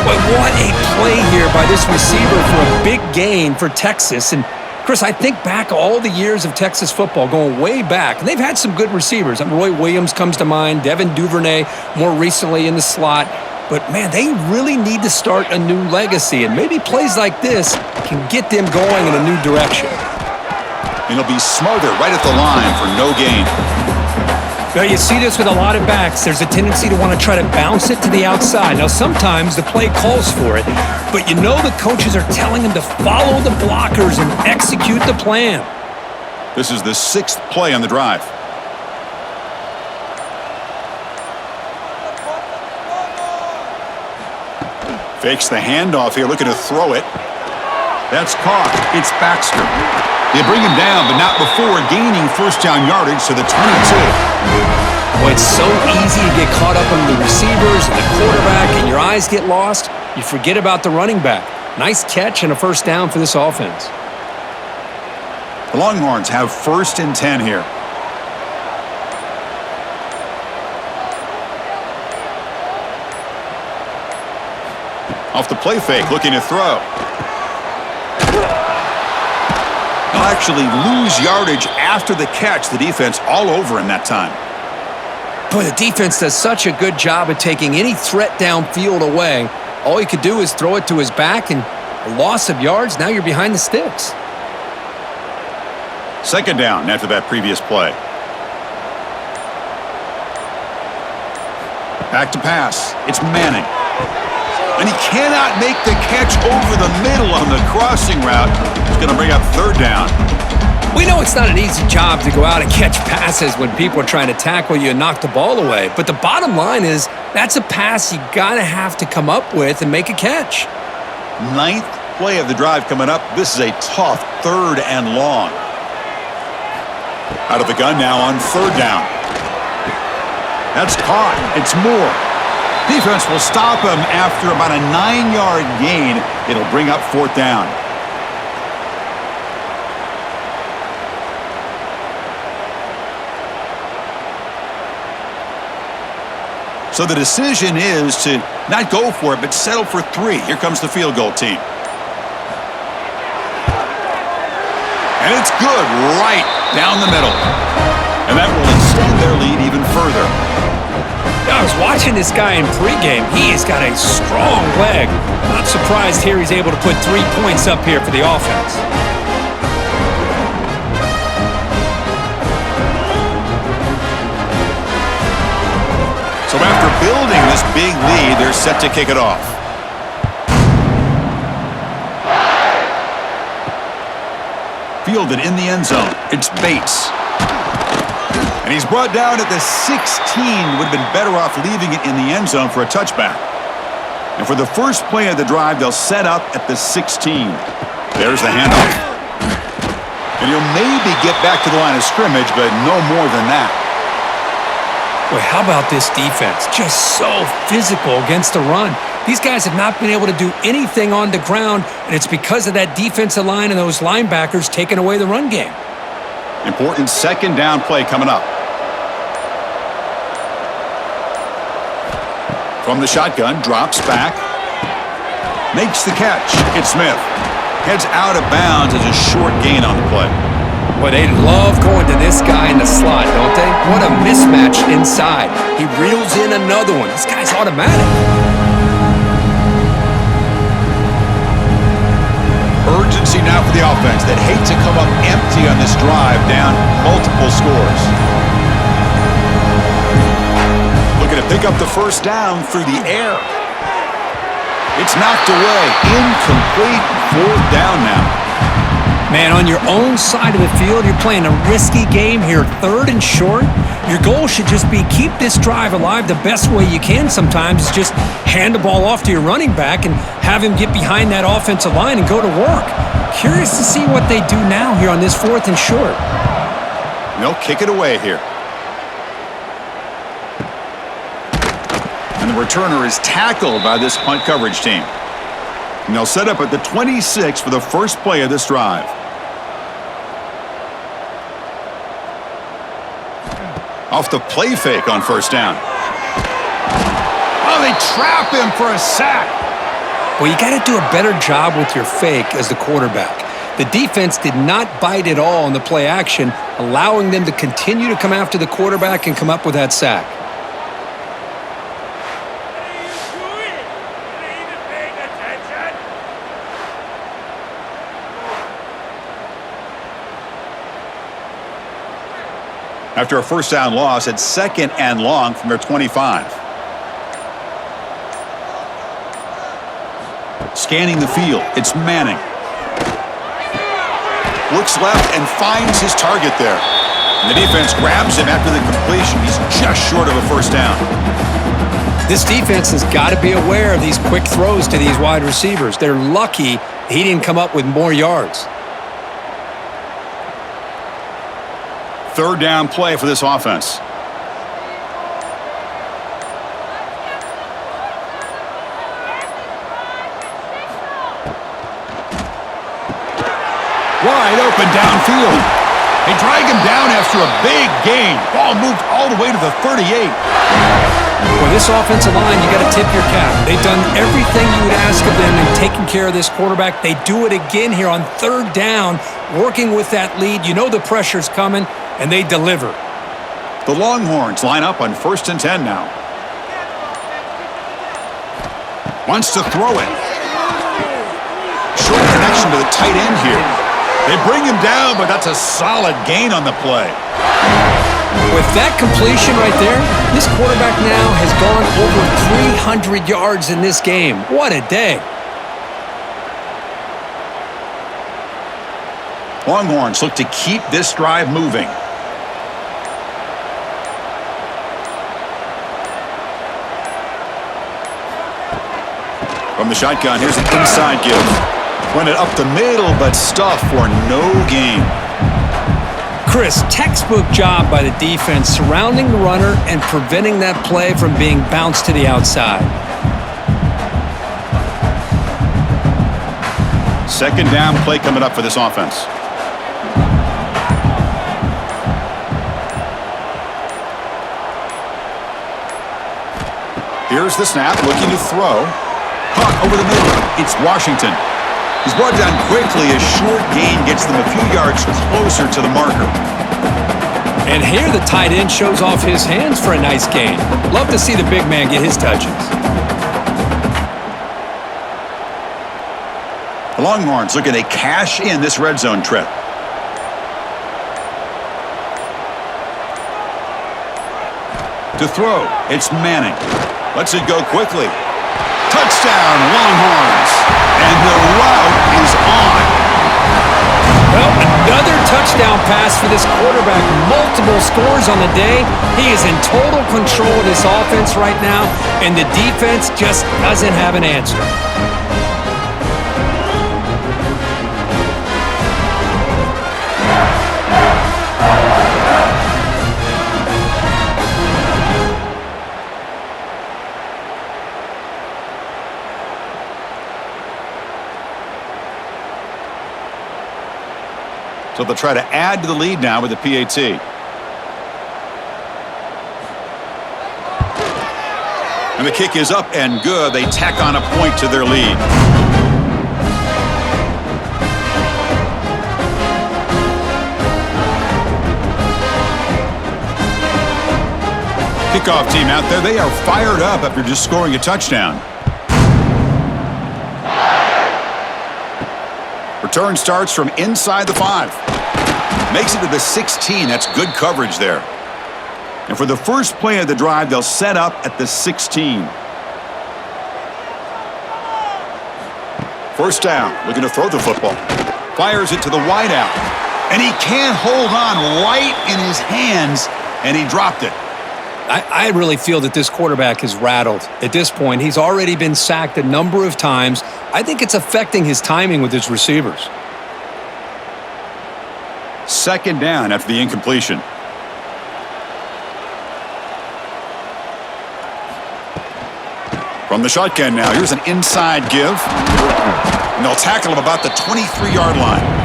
But what a play here by this receiver for a big gain for Texas. And Chris, I think back all the years of Texas football, going way back, and they've had some good receivers. Roy Williams comes to mind, Devin Duvernay more recently in the slot. But, man, they really need to start a new legacy, and maybe plays like this can get them going in a new direction. And it'll be smothered right at the line for no gain. Now, you see this with a lot of backs. There's a tendency to want to try to bounce it to the outside. Now, sometimes the play calls for it, but you know the coaches are telling them to follow the blockers and execute the plan. This is the 6th play on the drive. Fakes the handoff here, looking to throw it. That's caught. It's Baxter. They bring him down, but not before gaining first down yardage to the 22. Well, it's so easy to get caught up on the receivers and the quarterback, and your eyes get lost. You forget about the running back. Nice catch and a first down for this offense. The Longhorns have 1st and 10 here. Off the play fake, looking to throw. They'll actually lose yardage after the catch. The defense all over him that time. Boy, the defense does such a good job of taking any threat downfield away. All you could do is throw it to his back, and a loss of yards, now you're behind the sticks. Second down after that previous play. Back to pass. It's Manning. And he cannot make the catch over the middle on the crossing route. It's going to bring up third down. We know it's not an easy job to go out and catch passes when people are trying to tackle you and knock the ball away. But the bottom line is that's a pass you got to have to come up with and make a catch. Ninth play of the drive coming up. This is a tough 3rd and long. Out of the gun now on 3rd down. That's caught. It's Moore. Defense will stop him after about a 9-yard gain. It'll bring up 4th down. So the decision is to not go for it, but settle for 3. Here comes the field goal team. And it's good right down the middle. And that will extend their lead even further. I was watching this guy in pregame. He has got a strong leg. Not surprised here he's able to put 3 points up here for the offense. So after building this big lead, they're set to kick it off. Fielded in the end zone. It's Bates. And he's brought down at the 16. Would have been better off leaving it in the end zone for a touchback. And for the first play of the drive, they'll set up at the 16. There's the handoff. And he'll maybe get back to the line of scrimmage, but no more than that. Boy, how about this defense? Just so physical against the run. These guys have not been able to do anything on the ground, and it's because of that defensive line and those linebackers taking away the run game. Important 2nd down play coming up. From the shotgun, drops back. Makes the catch. It's Smith. Heads out of bounds as a short gain on the play. Boy, they love going to this guy in the slot, don't they? What a mismatch inside. He reels in another one. This guy's automatic. Urgency now for the offense that hate to come up empty on this drive, down multiple scores. Looking to pick up the 1st down through the air. It's knocked away. Incomplete. 4th down now. Man, on your own side of the field, you're playing a risky game here, 3rd and short. Your goal should just be keep this drive alive the best way you can sometimes is just hand the ball off to your running back and have him get behind that offensive line and go to work. Curious to see what they do now here on this 4th and short. They'll kick it away here. And the returner is tackled by this punt coverage team. And they'll set up at the 26 for the first play of this drive. Off the play fake on 1st down. Oh, they trap him for a sack. Well, you got to do a better job with your fake as the quarterback. The defense did not bite at all on the play action, allowing them to continue to come after the quarterback and come up with that sack. After a 1st down loss, it's 2nd and long from their 25. Scanning the field, it's Manning. Looks left and finds his target there. And the defense grabs him after the completion. He's just short of a 1st down. This defense has got to be aware of these quick throws to these wide receivers. They're lucky he didn't come up with more yards. 3rd down play for this offense. Wide open downfield. They drag him down after a big gain. Ball moved all the way to the 38. For this offensive line, you got to tip your cap. They've done everything you would ask of them in taking care of this quarterback. They do it again here on 3rd down, working with that lead. You know the pressure's coming, and they deliver. The Longhorns line up on 1st and 10 now. Wants to throw it. Short connection to the tight end here. They bring him down, but that's a solid gain on the play. With that completion right there, this quarterback now has gone over 300 yards in this game. What a day. Longhorns look to keep this drive moving. From the shotgun, here's an inside give. Run it up the middle, but stuff for no gain. Chris, textbook job by the defense surrounding the runner and preventing that play from being bounced to the outside. Second down play coming up for this offense. Here's the snap, looking to throw. Caught over the middle. It's Washington. He's brought down quickly. A short gain gets them a few yards closer to the marker. And here the tight end shows off his hands for a nice gain. Love to see the big man get his touches. The Longhorns looking to cash in this red zone trip. To throw, it's Manning. Lets it go quickly. Touchdown, Longhorns. And the route is on. Well, another touchdown pass for this quarterback. Multiple scores on the day. He is in total control of this offense right now, and the defense just doesn't have an answer. So they'll try to add to the lead now with the PAT. And the kick is up and good. They tack on a point to their lead. Kickoff team out there. They are fired up after just scoring a touchdown. Return starts from inside the 5. Makes it to the 16. That's good coverage there. And for the first play of the drive, they'll set up at the 16. First down, looking to throw the football. Fires it to the wideout. And he can't hold on right in his hands, and he dropped it. I really feel that this quarterback is rattled. At this point, he's already been sacked a number of times. I think it's affecting his timing with his receivers. Second down after the incompletion. From the shotgun now, here's an inside give. And they'll tackle him about the 23-yard line.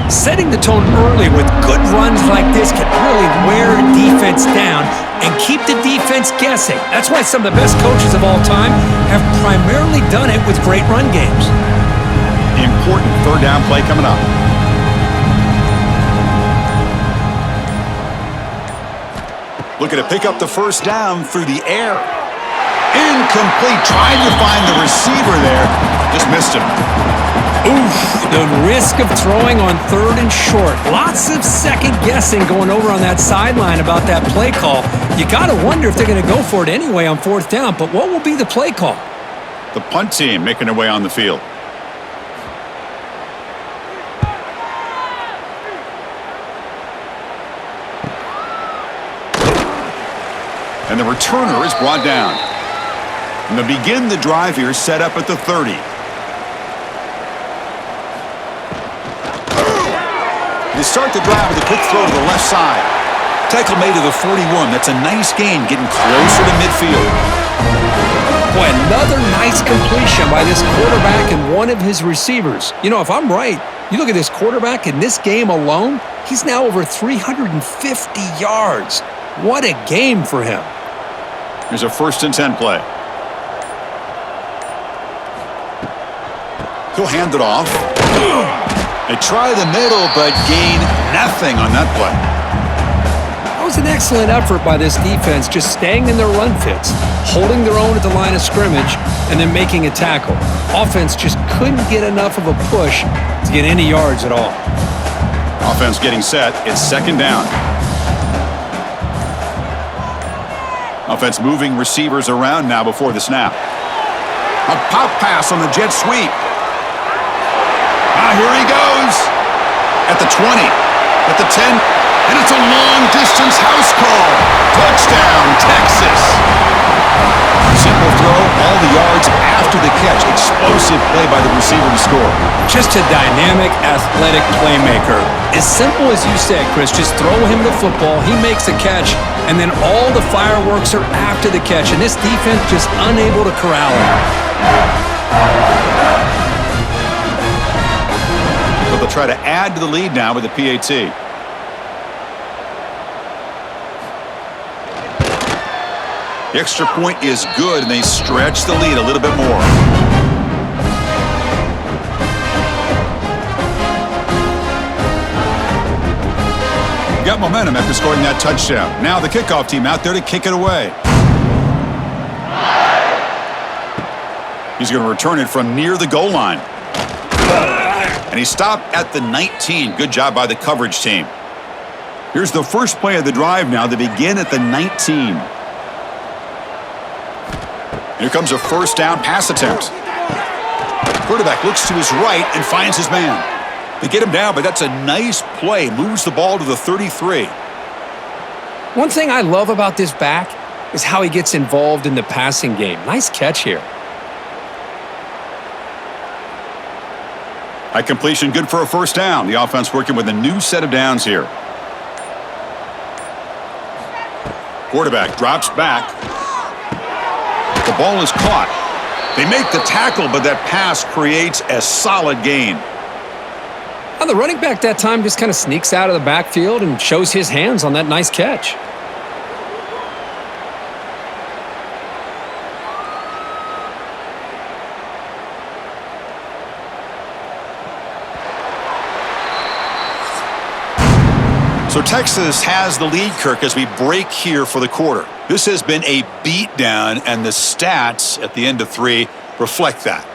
Setting the tone early with good runs like this can really wear a defense down and keep the defense guessing. That's why some of the best coaches of all time have primarily done it with great run games. Important third down play coming up. Looking to pick up the first down through the air. Incomplete. Tried to find the receiver there. Just missed him. Oof, the risk of throwing on third and short. Lots of second guessing going over on that sideline about that play call. You got to wonder if they're going to go for it anyway on fourth down, but what will be the play call? The punt team making their way on the field. And the returner is brought down. And they'll begin the drive here, set up at the 30. They start the drive with a quick throw to the left side. Tackle made to the 41. That's a nice gain, getting closer to midfield. Boy, another nice completion by this quarterback and one of his receivers. You know, if I'm right, you look at this quarterback in this game alone, he's now over 350 yards. What a game for him. Here's a 1st and 10 play. He'll hand it off. They try the middle, but gain nothing on that play. That was an excellent effort by this defense, just staying in their run fits, holding their own at the line of scrimmage, and then making a tackle. Offense just couldn't get enough of a push to get any yards at all. Offense getting set. It's second down. Offense moving receivers around now before the snap. A pop pass on the jet sweep. Here he goes. At the 20, at the 10, and it's a long-distance house call. Touchdown, Texas. Simple throw, all the yards after the catch. Explosive play by the receiver to score. Just a dynamic, athletic playmaker. As simple as you said, Chris, just throw him the football, he makes a catch, and then all the fireworks are after the catch, and this defense just unable to corral him. So they'll try to add to the lead now with the PAT. The extra point is good, and they stretch the lead a little bit more. Got momentum after scoring that touchdown. Now the kickoff team out there to kick it away. He's going to return it from near the goal line. And he stopped at the 19. Good job by the coverage team. Here's the first play of the drive now. They begin at the 19. Here comes a first down pass attempt. Quarterback looks to his right and finds his man. They get him down, but that's a nice play. Moves the ball to the 33. One thing I love about this back is how he gets involved in the passing game. Nice catch here. High completion, good for a first down. The offense working with a new set of downs here. Quarterback drops back. The ball is caught. They make the tackle, but that pass creates a solid gain. Well, the running back that time just kind of sneaks out of the backfield and shows his hands on that nice catch. So Texas has the lead, Kirk, as we break here for the quarter. This has been a beatdown, and the stats at the end of 3 reflect that.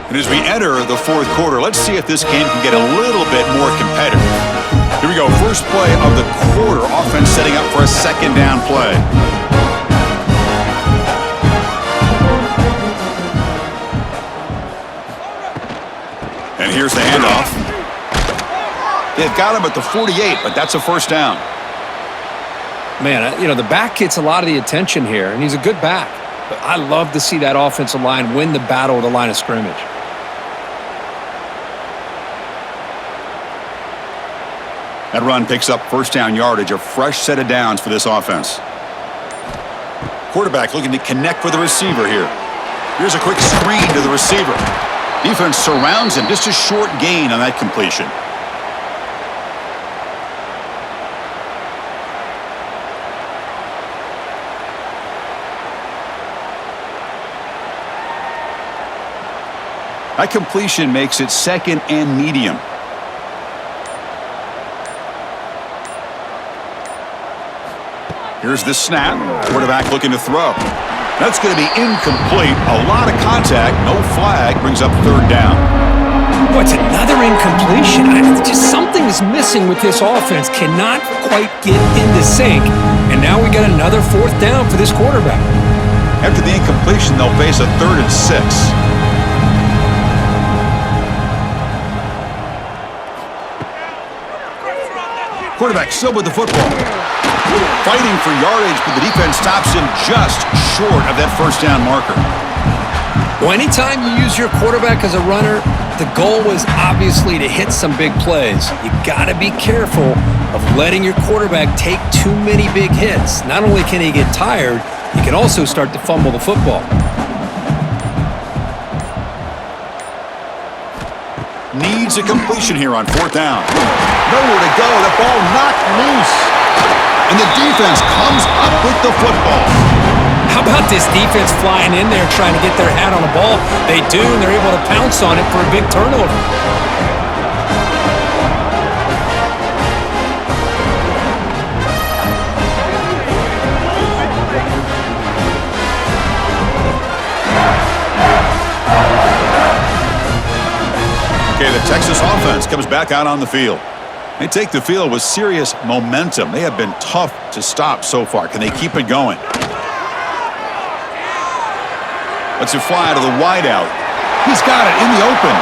And as we enter the fourth quarter, let's see if this game can get a little bit more competitive. Here we go, first play of the quarter. Offense setting up for a second down play. And here's the handoff. They've got him at the 48, but that's a first down. Man, the back gets a lot of the attention here, and he's a good back. But I love to see that offensive line win the battle at the line of scrimmage. That run picks up first down yardage, a fresh set of downs for this offense. Quarterback looking to connect with the receiver here. Here's a quick screen to the receiver. Defense surrounds him, just a short gain on that completion. That completion makes it second and medium. Here's the snap. Quarterback looking to throw. That's going to be incomplete. A lot of contact. No flag. Brings up third down. What's another incompletion? Just something is missing with this offense. Cannot quite get into sync. And now we got another fourth down for this quarterback. After the incompletion, they'll face a 3rd and 6. Quarterback still with the football. Fighting for yardage, but the defense stops him just short of that first down marker. Well, anytime you use your quarterback as a runner, the goal was obviously to hit some big plays. You got to be careful of letting your quarterback take too many big hits. Not only can he get tired, he can also start to fumble the football. Needs a completion here on 4th down. Nowhere to go. The ball knocked loose. And the defense comes up with the football. How about this defense flying in there trying to get their hat on the ball? They do, and they're able to pounce on it for a big turnover. Okay, the Texas offense comes back out on the field. They take the field with serious momentum. They have been tough to stop so far. Can they keep it going? Let's it fly to the wideout. He's got it in the open.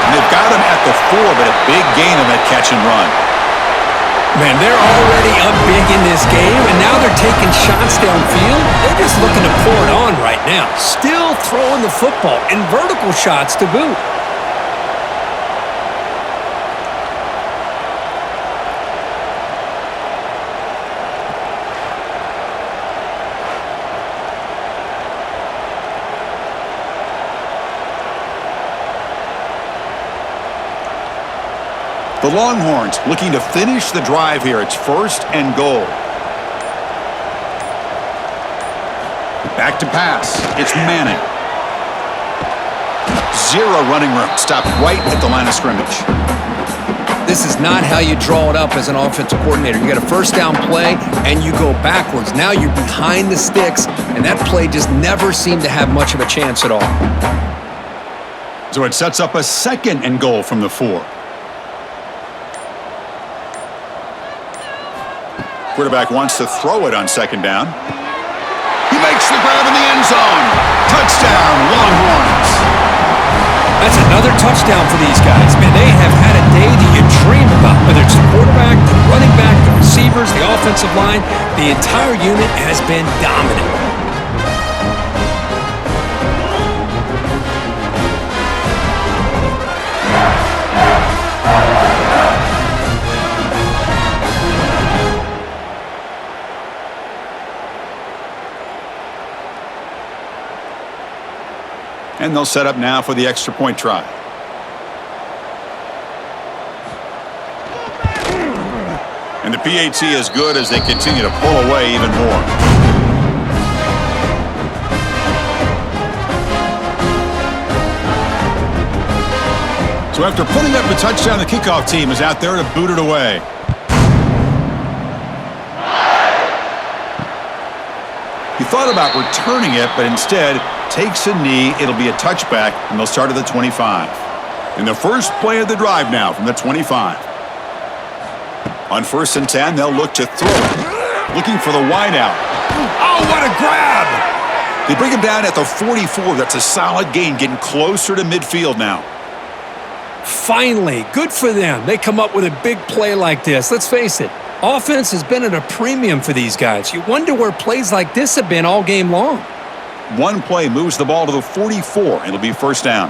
And they've got him at the 4, but a big gain on that catch and run. Man, they're already up big in this game, and now they're taking shots downfield. They're just looking to pour it on right now. Still throwing the football, and vertical shots to boot. The Longhorns looking to finish the drive here. It's 1st and goal. Back to pass. It's Manning. 0 running room. Stopped right at the line of scrimmage. This is not how you draw it up as an offensive coordinator. You got a first down play, and you go backwards. Now you're behind the sticks, and that play just never seemed to have much of a chance at all. So it sets up a 2nd and goal from the 4. Quarterback wants to throw it on 2nd down. He makes the grab in the end zone. Touchdown, Longhorns. That's another touchdown for these guys. Man, they have had a day that you dream about. Whether it's the quarterback, the running back, the receivers, the offensive line, the entire unit has been dominant. And they'll set up now for the extra point try. And the PAT is good as they continue to pull away even more. So after putting up a touchdown, the kickoff team is out there to boot it away. He thought about returning it, but instead takes a knee. It'll be a touchback, and they'll start at the 25. In the first play of the drive now from the 25. On 1st and 10, they'll look to throw it. Looking for the wideout. Oh, what a grab! They bring him down at the 44. That's a solid gain, getting closer to midfield now. Finally, good for them. They come up with a big play like this. Let's face it, offense has been at a premium for these guys. You wonder where plays like this have been all game long. One play moves the ball to the 44. It'll be 1st down.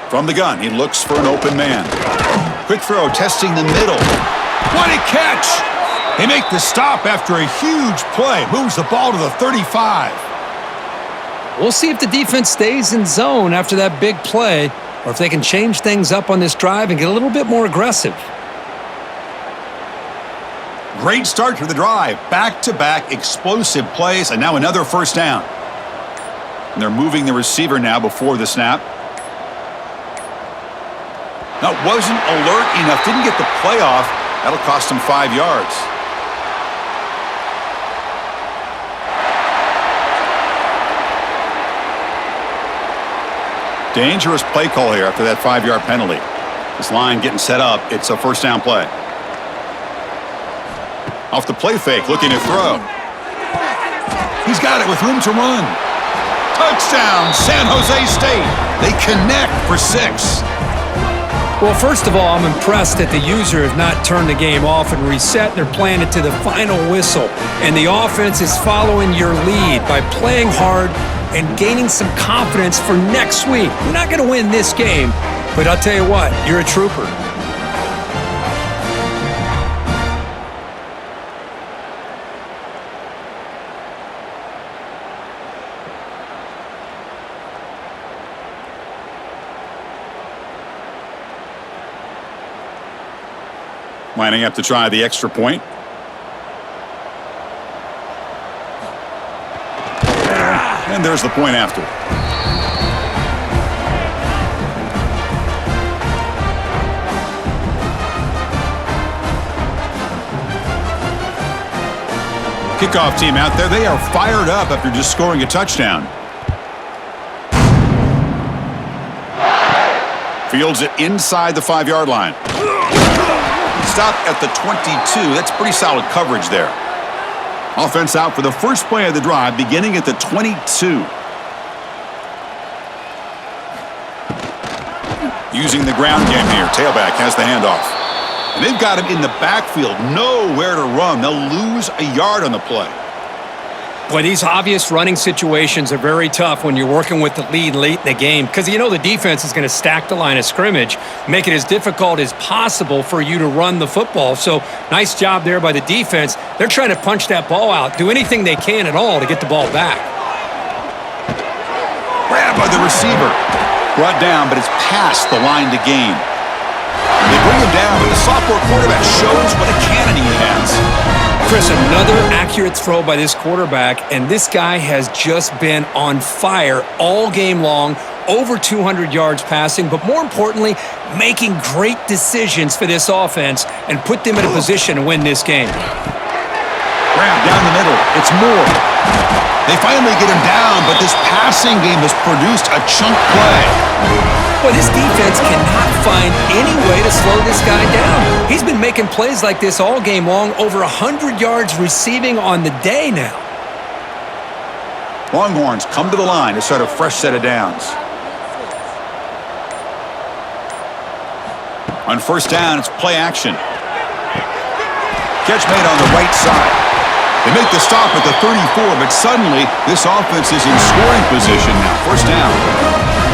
From the gun, he looks for an open man. Quick throw, testing the middle. What a catch! They make the stop after a huge play. Moves the ball to the 35. We'll see if the defense stays in zone after that big play, or if they can change things up on this drive and get a little bit more aggressive. Great start to the drive. Back-to-back explosive plays, and now another 1st down. And they're moving the receiver now before the snap. Now, wasn't alert enough. Didn't get the play off. That'll cost him 5 yards. Dangerous play call here after that 5-yard penalty. This line getting set up. It's a 1st down play. Off the play fake, looking to throw. He's got it with room to run. Touchdown, San Jose State. They connect for 6. Well, first of all, I'm impressed that the user has not turned the game off and reset. They're playing it to the final whistle. And the offense is following your lead by playing hard and gaining some confidence for next week. You're not going to win this game, but I'll tell you what, you're a trooper. Lining up to try the extra point. And there's the point after. Kickoff team out there, they are fired up after just scoring a touchdown. Fields it inside the 5-yard line. Stopped at the 22. That's pretty solid coverage there. Offense out for the first play of the drive, beginning at the 22. Using the ground game here. Tailback has the handoff. And they've got him in the backfield. Nowhere to run. They'll lose a yard on the play. Boy, these obvious running situations are very tough when you're working with the lead late in the game because you know the defense is going to stack the line of scrimmage, make it as difficult as possible for you to run the football. So nice job there by the defense. They're trying to punch that ball out, do anything they can at all to get the ball back. Grabbed by the receiver. Brought down, but it's past the line to gain. They bring him down, but the sophomore quarterback shows what a cannon he has. Chris, another accurate throw by this quarterback, and this guy has just been on fire all game long, over 200 yards passing, but more importantly, making great decisions for this offense and put them in a position to win this game. Grab down the middle. It's Moore. They finally get him down, but this passing game has produced a chunk play. Boy, this defense cannot find any way to slow this guy down. He's been making plays like this all game long, over 100 yards receiving on the day now. Longhorns come to the line to start a fresh set of downs. On first down, it's play action. Catch made on the right side. They make the stop at the 34, but suddenly this offense is in scoring position now. First down.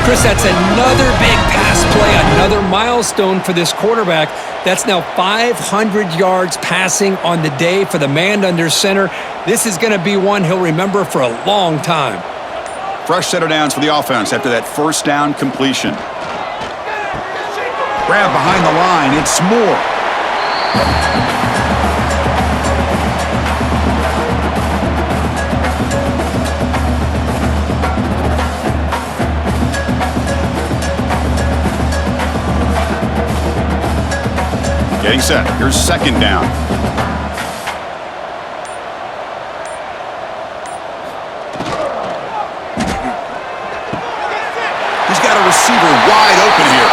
Chris, that's another big pass play, another milestone for this quarterback. That's now 500 yards passing on the day for the man under center. This is going to be one he'll remember for a long time. Fresh set of downs for the offense after that first down completion. Grab behind the line. It's Moore. Getting set. Here's second down. He's got a receiver wide open here.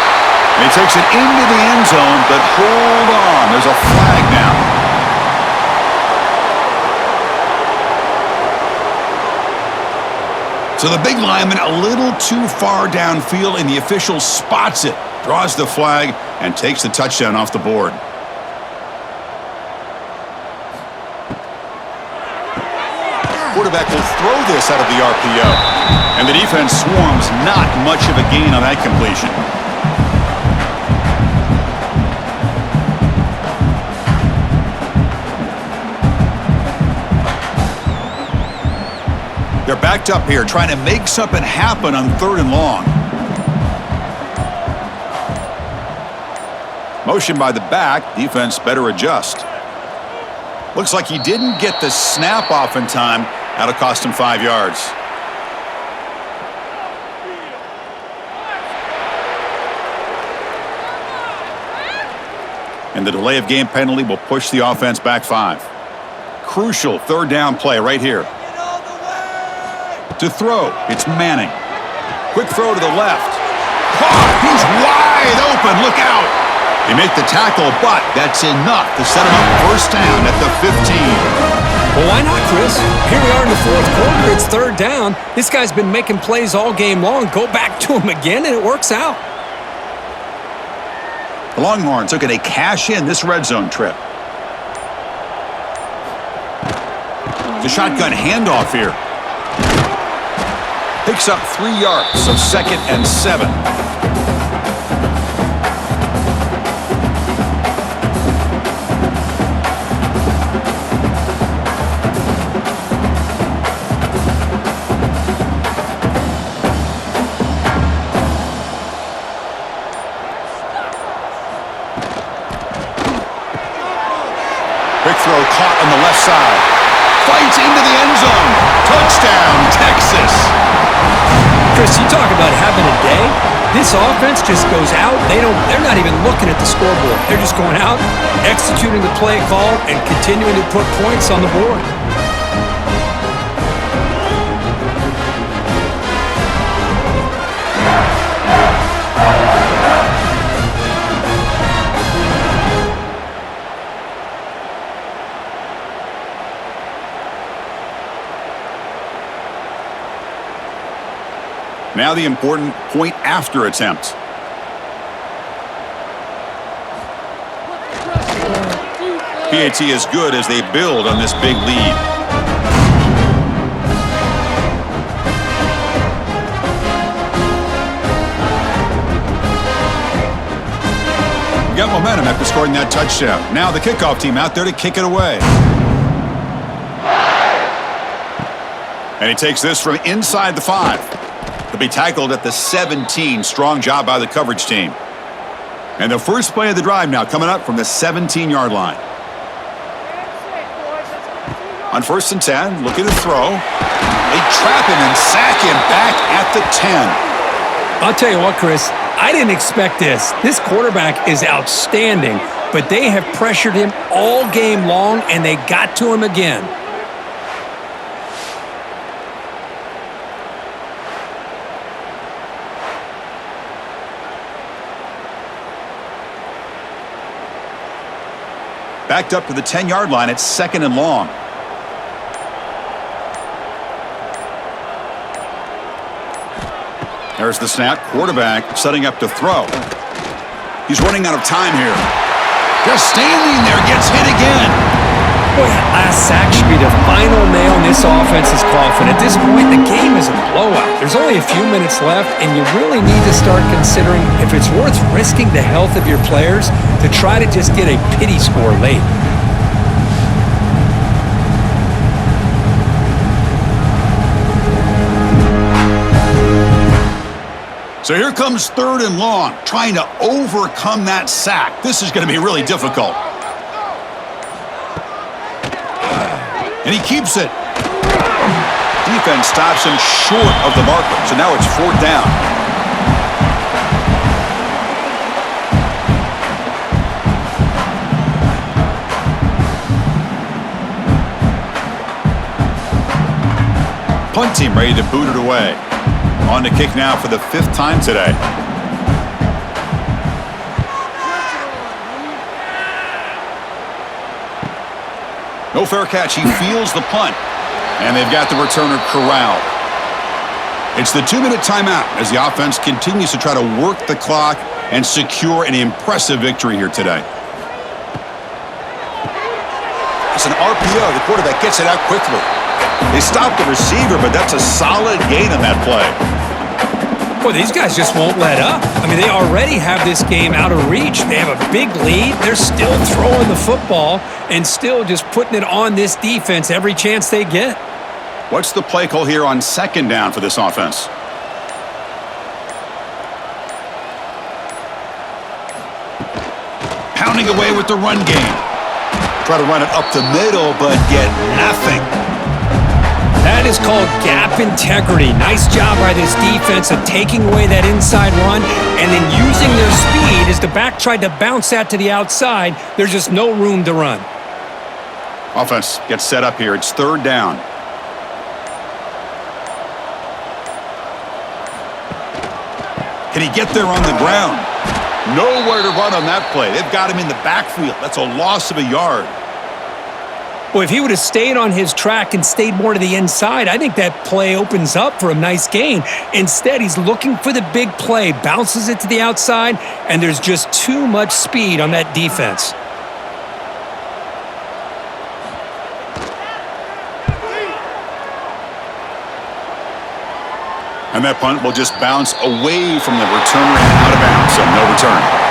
And he takes it into the end zone, but hold on. There's a flag now. So the big lineman a little too far downfield, and the official spots it, draws the flag, and takes the touchdown off the board. Quarterback will throw this out of the RPO. And the defense swarms, not much of a gain on that completion. They're backed up here, trying to make something happen on 3rd and long. Motion by the back. Defense better adjust. Looks like he didn't get the snap off in time. That'll cost him 5 yards. And the delay of game penalty will push the offense back 5. Crucial 3rd down play right here. To throw, it's Manning. Quick throw to the left. Caught! He's wide open. Look out! They make the tackle, but that's enough to set him up first down at the 15. Well, why not, Chris? Here we are in the 4th quarter. It's 3rd down. This guy's been making plays all game long. Go back to him again, and it works out. The Longhorns looking to cash in this red zone trip. The shotgun handoff here. Picks up 3 yards, so 2nd and 7. Quick throw caught on the left side. Fights into the end zone. Touchdown, Texas. Chris, you talk about having a day. This offense just goes out. They're not even looking at the scoreboard. They're just going out, executing the play call, and continuing to put points on the board. Now the important point after attempt. PAT is good as they build on this big lead. Got momentum after scoring that touchdown. Now the kickoff team out there to kick it away. And he takes this from inside the 5. He'll be tackled at the 17. Strong job by the coverage team. And the first play of the drive now coming up from the 17-yard line. On 1st and 10, looking to throw. They trap him and sack him back at the 10. I'll tell you what, Chris, I didn't expect this. This quarterback is outstanding, but they have pressured him all game long, and they got to him again. Backed up to the 10-yard line. It's 2nd and long. There's the snap. Quarterback setting up to throw. He's running out of time here. Just standing there. Gets hit again. Boy, that last sack should be the final nail in this offense's coffin. At this point, the game is a blowout. There's only a few minutes left, and you really need to start considering if it's worth risking the health of your players to try to just get a pity score late. So here comes 3rd and long, trying to overcome that sack. This is going to be really difficult. And he keeps it. Defense stops him short of the marker, so now it's 4th down. Punt team ready to boot it away. On to kick now for the 5th time today. No fair catch. He feels the punt. And they've got the returner corralled. It's the 2-minute timeout as the offense continues to try to work the clock and secure an impressive victory here today. It's an RPO. The quarterback gets it out quickly. They stop the receiver, but that's a solid gain on that play. Boy, these guys just won't let up. I mean, they already have this game out of reach. They have a big lead. They're still throwing the football and still just putting it on this defense every chance they get. What's the play call here on 2nd down for this offense? Pounding away with the run game. Try to run it up the middle, but get nothing. That is called gap integrity. Nice job by this defense of taking away that inside run and then using their speed as the back tried to bounce that to the outside. There's just no room to run. Offense gets set up here. It's 3rd down. Can he get there on the ground? Nowhere to run on that play. They've got him in the backfield. That's a loss of a yard. Well, if he would have stayed on his track and stayed more to the inside, I think that play opens up for a nice gain. Instead, he's looking for the big play, bounces it to the outside, and there's just too much speed on that defense. And that punt will just bounce away from the returner and out of bounds, so no return.